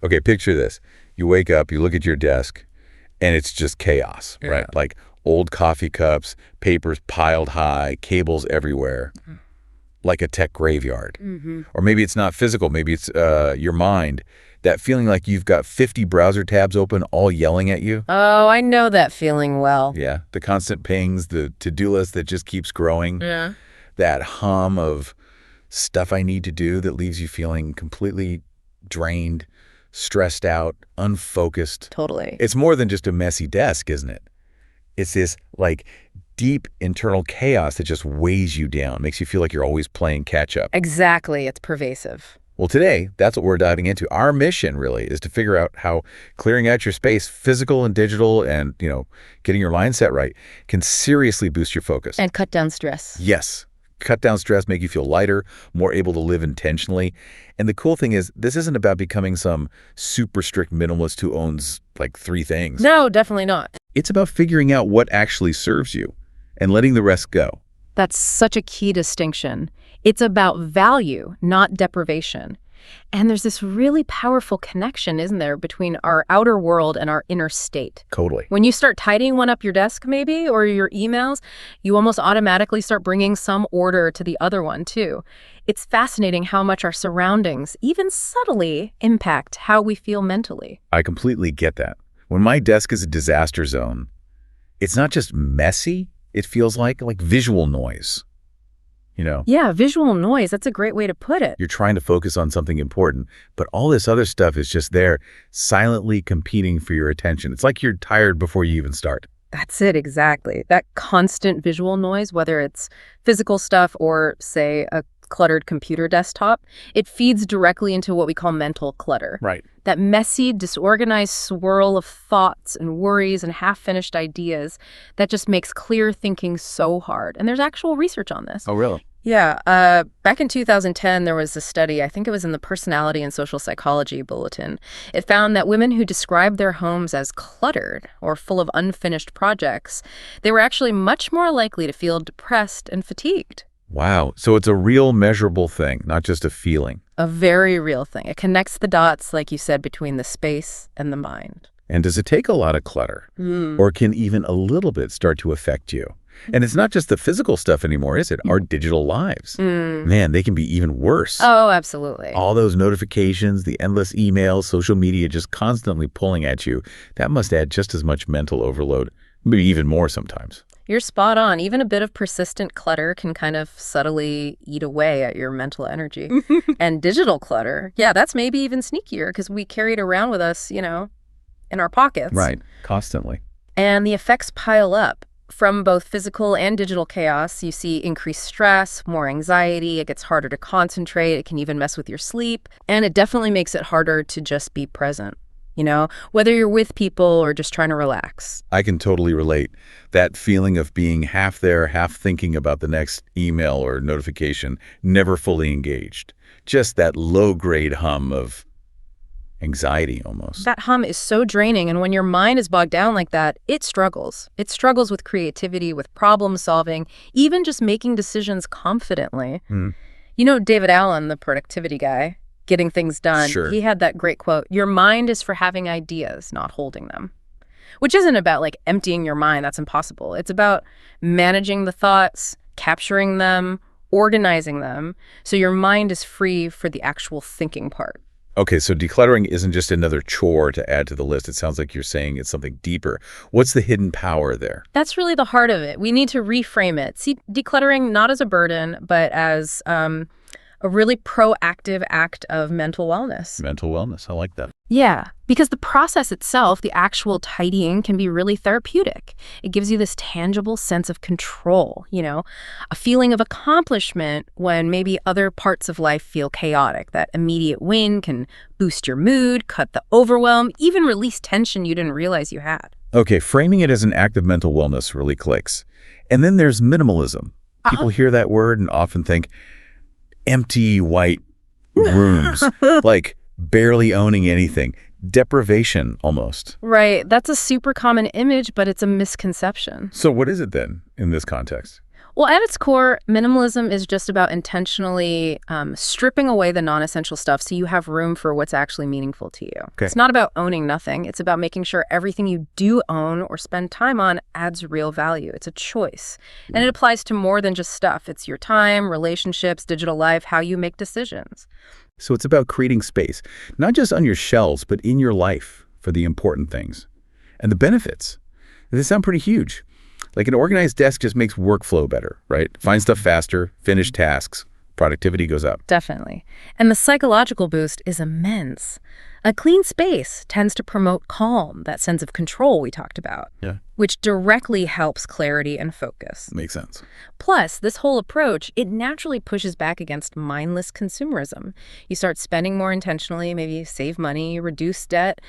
Okay, picture this. You wake up, you look at your desk, and it's just chaos, Yeah. right? Like old coffee cups, papers piled high, cables everywhere, like a tech graveyard. Or maybe it's not physical, maybe it's your mind. That feeling like you've got 50 browser tabs open, all yelling at you. Oh, I know that feeling well. Yeah, the constant pings, the to-do list that just keeps growing. Yeah. That hum of stuff I need to do that leaves you feeling completely drained, stressed out, unfocused. Totally. It's more than just a messy desk, isn't it? It's this like deep internal chaos that just weighs you down, makes you feel like you're always playing catch up. Exactly. It's pervasive. Well, today, that's what we're diving into. Our mission really is to figure out how clearing out your space, physical and digital, and, getting your mindset right can seriously boost your focus. And cut down stress. Yes. Cut down stress, make you feel lighter, more able to live intentionally. And the cool thing is, this isn't about becoming some super strict minimalist who owns like 3 things. No, definitely not. It's about figuring out what actually serves you and letting the rest go. That's such a key distinction. It's about value, not deprivation. And there's this really powerful connection, isn't there, between our outer world and our inner state. Totally. When you start tidying one up your desk, maybe, or your emails, you almost automatically start bringing some order to the other one, too. It's fascinating how much our surroundings, even subtly, impact how we feel mentally. I completely get that. When my desk is a disaster zone, it's not just messy, it feels like visual noise. Yeah, visual noise, that's a great way to put it. You're trying to focus on something important, but all this other stuff is just there, silently competing for your attention. It's like you're tired before you even start. That's it, exactly. That constant visual noise, whether it's physical stuff or, say, a cluttered computer desktop, it feeds directly into what we call mental clutter. Right. That messy, disorganized swirl of thoughts and worries and half-finished ideas that just makes clear thinking so hard. And there's actual research on this. Oh, really? Yeah. Back in 2010, there was a study, I think it was in the Personality and Social Psychology Bulletin. It found that women who described their homes as cluttered or full of unfinished projects, they were actually much more likely to feel depressed and fatigued. Wow. So it's a real measurable thing, not just a feeling. A very real thing. It connects the dots, like you said, between the space and the mind. And does it take a lot of clutter? Or can even a little bit start to affect you? And it's not just the physical stuff anymore, is it? Our digital lives. Man, they can be even worse. Oh, absolutely. All those notifications, the endless emails, social media just constantly pulling at you. That must add just as much mental overload, maybe even more sometimes. You're spot on. Even a bit of persistent clutter can kind of subtly eat away at your mental energy. And digital clutter, yeah, that's maybe even sneakier because we carry it around with us, in our pockets. Right, constantly. And the effects pile up. From both physical and digital chaos, you see increased stress, more anxiety, it gets harder to concentrate, it can even mess with your sleep, and it definitely makes it harder to just be present. Whether you're with people or just trying to relax. I can totally relate. That feeling of being half there, half thinking about the next email or notification, never fully engaged. Just that low-grade hum of anxiety almost. That hum is so draining, and when your mind is bogged down like that, it struggles. It struggles with creativity, with problem solving, even just making decisions confidently. David Allen, the productivity guy, getting things done, Sure. He had that great quote, "Your mind is for having ideas, not holding them." Which isn't about emptying your mind, that's impossible. It's about managing the thoughts, capturing them, organizing them, so your mind is free for the actual thinking part. Okay, so decluttering isn't just another chore to add to the list. It sounds like you're saying it's something deeper. What's the hidden power there? That's really the heart of it. We need to reframe it. See, decluttering not as a burden, but as a really proactive act of mental wellness. Mental wellness. I like that. Yeah, because the process itself, the actual tidying, can be really therapeutic. It gives you this tangible sense of control, a feeling of accomplishment when maybe other parts of life feel chaotic. That immediate win can boost your mood, cut the overwhelm, even release tension you didn't realize you had. Okay, framing it as an act of mental wellness really clicks. And then there's minimalism. People hear that word and often think empty white rooms, like barely owning anything, deprivation almost. Right. That's a super common image, but it's a misconception. So what is it then in this context? Well, at its core, minimalism is just about intentionally stripping away the non-essential stuff so you have room for what's actually meaningful to you. Okay. It's not about owning nothing. It's about making sure everything you do own or spend time on adds real value. It's a choice. And it applies to more than just stuff. It's your time, relationships, digital life, how you make decisions. So it's about creating space, not just on your shelves, but in your life for the important things. And the benefits, they sound pretty huge. Like an organized desk just makes workflow better, right? Find stuff faster, finish tasks, productivity goes up. Definitely. And the psychological boost is immense. A clean space tends to promote calm, that sense of control we talked about, which directly helps clarity and focus. Makes sense. Plus, this whole approach, it naturally pushes back against mindless consumerism. You start spending more intentionally, maybe save money, reduce debt.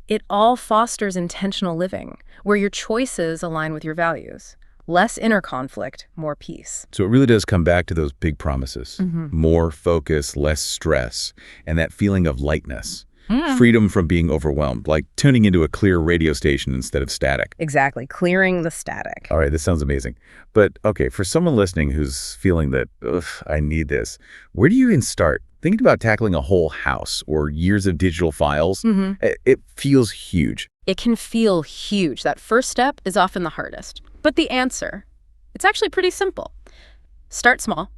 It all fosters intentional living, where your choices align with your values. Less inner conflict, more peace. So it really does come back to those big promises. More focus, less stress, and that feeling of lightness. Freedom from being overwhelmed, like tuning into a clear radio station instead of static. Exactly, clearing the static. All right, this sounds amazing. But okay, for someone listening who's feeling that, ugh, I need this, where do you even start? Thinking about tackling a whole house or years of digital files, it feels huge. It can feel huge. That first step is often the hardest. But the answer, it's actually pretty simple. Start small,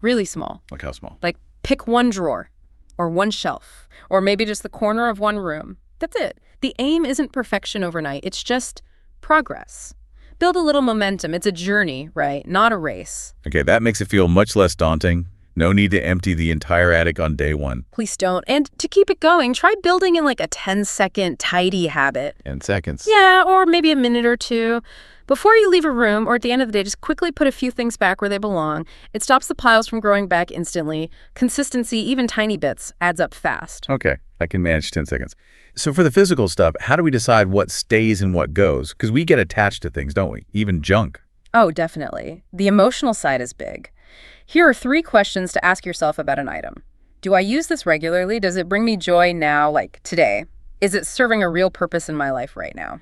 really small. Like how small? Like pick one drawer or one shelf or maybe just the corner of one room. That's it. The aim isn't perfection overnight. It's just progress. Build a little momentum. It's a journey, right? Not a race. Okay, that makes it feel much less daunting. No need to empty the entire attic on day one. Please don't. And to keep it going, try building in like a 10-second tidy habit. 10 seconds. Yeah, or maybe a minute or two. Before you leave a room or at the end of the day, just quickly put a few things back where they belong. It stops the piles from growing back instantly. Consistency, even tiny bits, adds up fast. Okay, I can manage 10 seconds. So for the physical stuff, how do we decide what stays and what goes? Because we get attached to things, don't we? Even junk. Oh, definitely. The emotional side is big. Here are 3 questions to ask yourself about an item. Do I use this regularly? Does it bring me joy now, like today? Is it serving a real purpose in my life right now?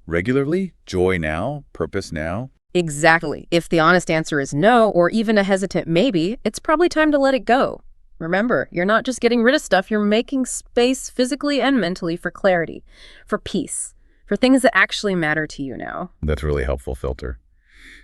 Regularly? Joy now? Purpose now? Exactly. If the honest answer is no, or even a hesitant maybe, it's probably time to let it go. Remember, you're not just getting rid of stuff, you're making space physically and mentally for clarity, for peace, for things that actually matter to you now. That's a really helpful filter.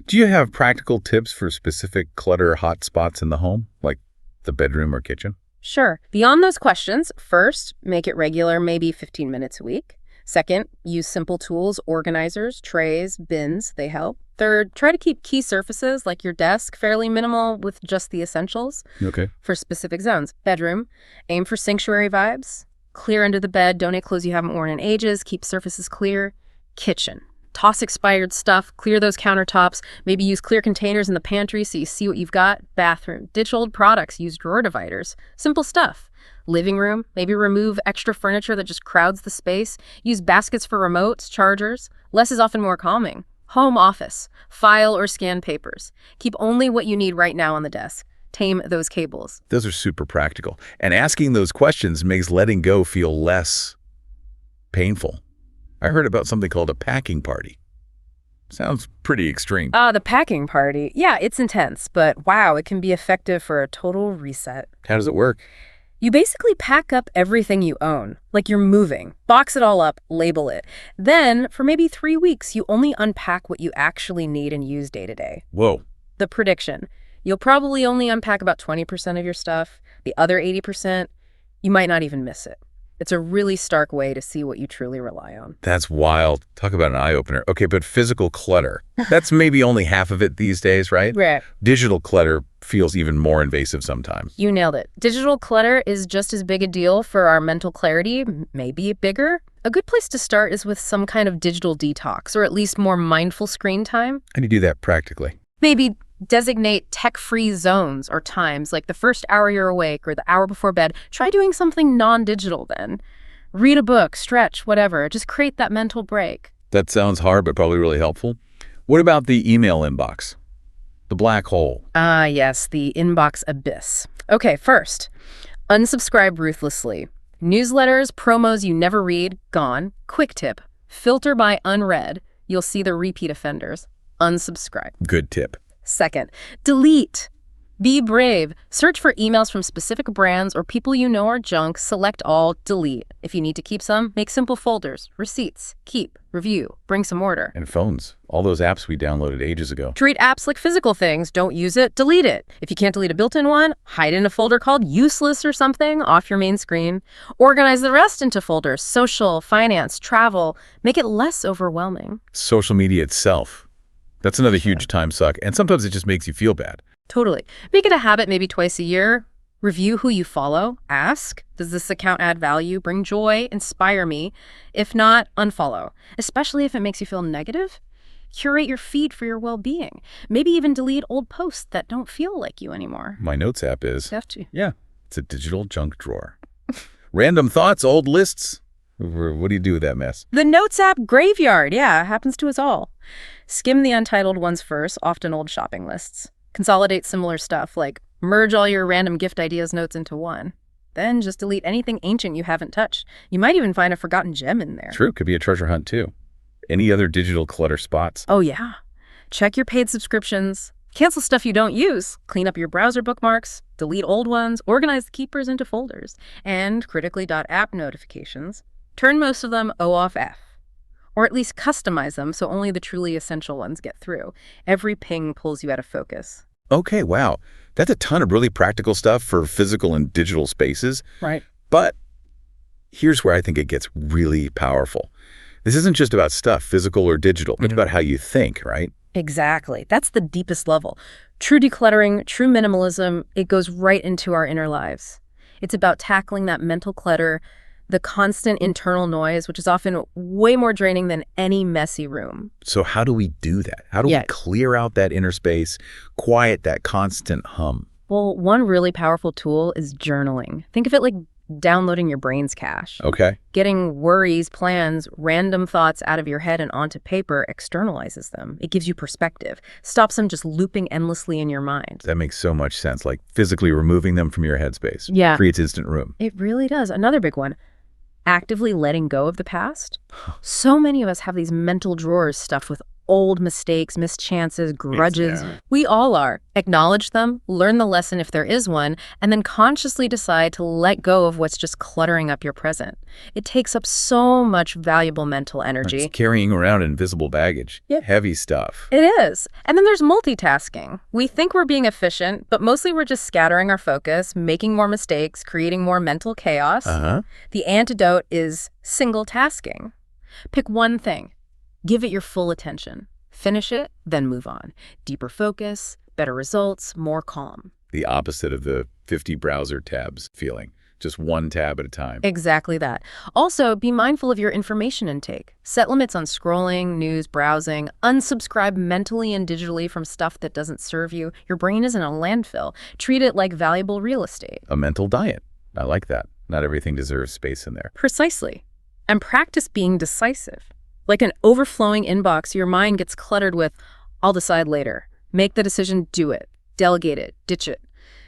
Do you have practical tips for specific clutter hotspots in the home, like the bedroom or kitchen? Sure. Beyond those questions, first, make it regular, maybe 15 minutes a week. Second, use simple tools, organizers, trays, bins, they help. Third, try to keep key surfaces like your desk fairly minimal with just the essentials. Okay. For specific zones. Bedroom, aim for sanctuary vibes. Clear under the bed, donate clothes you haven't worn in ages, keep surfaces clear. Kitchen. Toss expired stuff, clear those countertops, maybe use clear containers in the pantry so you see what you've got. Bathroom, ditch old products, use drawer dividers. Simple stuff. Living room, maybe remove extra furniture that just crowds the space. Use baskets for remotes, chargers. Less is often more calming. Home office, file or scan papers. Keep only what you need right now on the desk. Tame those cables. Those are super practical. And asking those questions makes letting go feel less painful. I heard about something called a packing party. Sounds pretty extreme. The packing party. Yeah, it's intense, but wow, it can be effective for a total reset. How does it work? You basically pack up everything you own, like you're moving. Box it all up, label it. Then, for maybe 3 weeks, you only unpack what you actually need and use day to day. Whoa. The prediction. You'll probably only unpack about 20% of your stuff. The other 80%, you might not even miss it. It's a really stark way to see what you truly rely on. That's wild. Talk about an eye-opener. Okay, but physical clutter. That's maybe only half of it these days, right? Right. Digital clutter feels even more invasive sometimes. You nailed it. Digital clutter is just as big a deal for our mental clarity, maybe bigger. A good place to start is with some kind of digital detox, or at least more mindful screen time. How do you do that practically? Maybe designate tech-free zones or times, like the first hour you're awake or the hour before bed. Try doing something non-digital then. Read a book, stretch, whatever. Just create that mental break. That sounds hard, but probably really helpful. What about the email inbox? The black hole. Yes, the inbox abyss. Okay, first, unsubscribe ruthlessly. Newsletters, promos you never read, gone. Quick tip, filter by unread. You'll see the repeat offenders. Unsubscribe. Good tip. Second, delete. Be brave. Search for emails from specific brands or people you know are junk. Select all, delete. If you need to keep some, make simple folders. Receipts, keep, review, bring some order. And phones, all those apps we downloaded ages ago. Treat apps like physical things. Don't use it, delete it. If you can't delete a built-in one, hide in a folder called useless or something off your main screen. Organize the rest into folders: social, finance, travel. Make it less overwhelming. Social media itself. That's another huge time suck, and sometimes it just makes you feel bad. Totally. Make it a habit maybe twice a year. Review who you follow. Ask, does this account add value, bring joy, inspire me? If not, unfollow, especially if it makes you feel negative. Curate your feed for your well-being. Maybe even delete old posts that don't feel like you anymore. My notes app is. You have to. Yeah, it's a digital junk drawer. Random thoughts, old lists. What do you do with that mess? The Notes app graveyard. Yeah, happens to us all. Skim the untitled ones first, often old shopping lists. Consolidate similar stuff, like merge all your random gift ideas notes into one. Then just delete anything ancient you haven't touched. You might even find a forgotten gem in there. True, could be a treasure hunt too. Any other digital clutter spots? Oh yeah. Check your paid subscriptions. Cancel stuff you don't use. Clean up your browser bookmarks. Delete old ones. Organize the keepers into folders. And critically.app notifications. Turn most of them O-off-F. Or at least customize them so only the truly essential ones get through. Every ping pulls you out of focus. Okay, wow. That's a ton of really practical stuff for physical and digital spaces. Right. But here's where I think it gets really powerful. This isn't just about stuff, physical or digital. It's about how you think, right? Exactly. That's the deepest level. True decluttering, true minimalism, it goes right into our inner lives. It's about tackling that mental clutter, the constant internal noise, which is often way more draining than any messy room. So how do we do that? How do we clear out that inner space, quiet that constant hum? Well, one really powerful tool is journaling. Think of it like downloading your brain's cache. Okay. Getting worries, plans, random thoughts out of your head and onto paper externalizes them. It gives you perspective, stops them just looping endlessly in your mind. That makes so much sense, like physically removing them from your headspace. Yeah. Creates instant room. It really does. Another big one. Actively letting go of the past. So many of us have these mental drawers stuffed with old mistakes, missed chances, grudges. We all are. Acknowledge them, learn the lesson if there is one, and then consciously decide to let go of what's just cluttering up your present. It takes up so much valuable mental energy. It's carrying around invisible baggage. Yep. Heavy stuff. It is. And then there's multitasking. We think we're being efficient, but mostly we're just scattering our focus, making more mistakes, creating more mental chaos. The antidote is single tasking. Pick one thing. Give it your full attention. Finish it, then move on. Deeper focus, better results, more calm. The opposite of the 50 browser tabs feeling. Just one tab at a time. Exactly that. Also, be mindful of your information intake. Set limits on scrolling, news, browsing. Unsubscribe mentally and digitally from stuff that doesn't serve you. Your brain isn't a landfill. Treat it like valuable real estate. A mental diet. I like that. Not everything deserves space in there. Precisely. And practice being decisive. Like an overflowing inbox, your mind gets cluttered with, I'll decide later. Make the decision, do it. Delegate it, ditch it.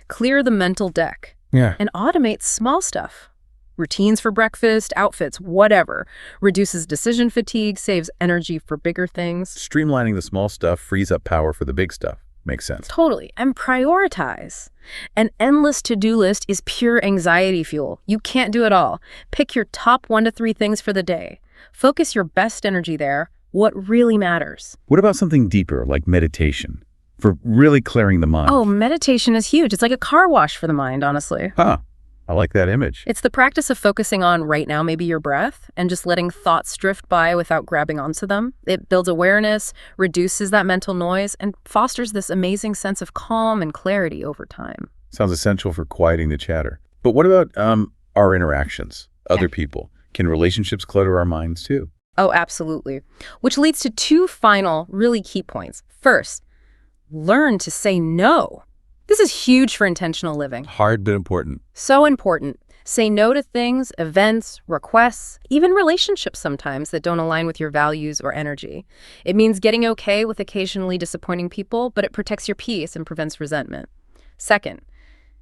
Clear the mental deck. Yeah. And automate small stuff. Routines for breakfast, outfits, whatever. Reduces decision fatigue, saves energy for bigger things. Streamlining the small stuff frees up power for the big stuff. Makes sense. Totally. And prioritize. An endless to-do list is pure anxiety fuel. You can't do it all. Pick your top 1 to 3 things for the day. Focus your best energy there, what really matters. What about something deeper, like meditation, for really clearing the mind? Oh, meditation is huge. It's like a car wash for the mind, honestly. Huh. I like that image. It's the practice of focusing on right now, maybe your breath, and just letting thoughts drift by without grabbing onto them. It builds awareness, reduces that mental noise, and fosters this amazing sense of calm and clarity over time. Sounds essential for quieting the chatter. But what about our interactions, other people? Can relationships clutter our minds too? Oh, absolutely. Which leads to 2 final, really key points. First, learn to say no. This is huge for intentional living. Hard but important. So important. Say no to things, events, requests, even relationships sometimes that don't align with your values or energy. It means getting okay with occasionally disappointing people, but it protects your peace and prevents resentment. Second,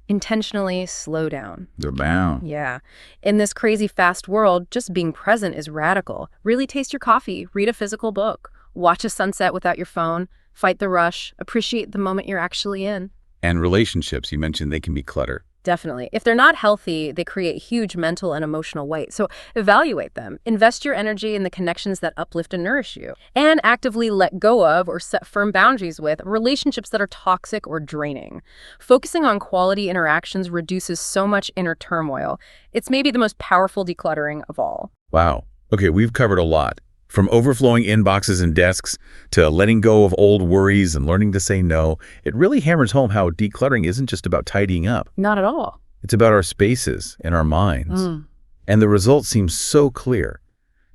intentionally slow down. They're bound. Yeah. In this crazy fast world, just being present is radical. Really taste your coffee, read a physical book, watch a sunset without your phone. Fight the rush. Appreciate the moment you're actually in. And relationships, you mentioned they can be clutter. Definitely. If they're not healthy, they create huge mental and emotional weight. So evaluate them. Invest your energy in the connections that uplift and nourish you. And actively let go of or set firm boundaries with relationships that are toxic or draining. Focusing on quality interactions reduces so much inner turmoil. It's maybe the most powerful decluttering of all. Wow. Okay, we've covered a lot. From overflowing inboxes and desks to letting go of old worries and learning to say no, it really hammers home how decluttering isn't just about tidying up. Not at all. It's about our spaces and our minds. And the result seems so clear.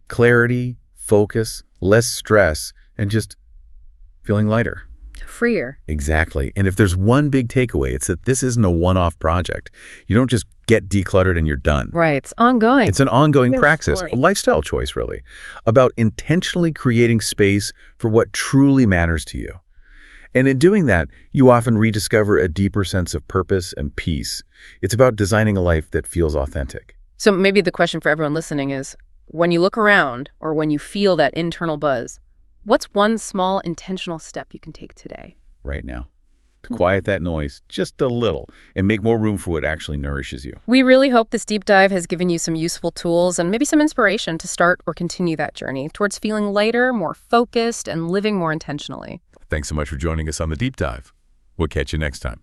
Clarity, focus, less stress, and just feeling lighter. Freer. Exactly. And if there's one big takeaway, it's that this isn't a one-off project. You don't just get decluttered and you're done. Right. It's ongoing. It's an ongoing practice, story. a lifestyle choice, really, about intentionally creating space for what truly matters to you. And in doing that, you often rediscover a deeper sense of purpose and peace. It's about designing a life that feels authentic. So maybe the question for everyone listening is, when you look around or when you feel that internal buzz, what's one small intentional step you can take today? Right now. To quiet that noise just a little and make more room for what actually nourishes you. We really hope this deep dive has given you some useful tools and maybe some inspiration to start or continue that journey towards feeling lighter, more focused, and living more intentionally. Thanks so much for joining us on The Deep Dive. We'll catch you next time.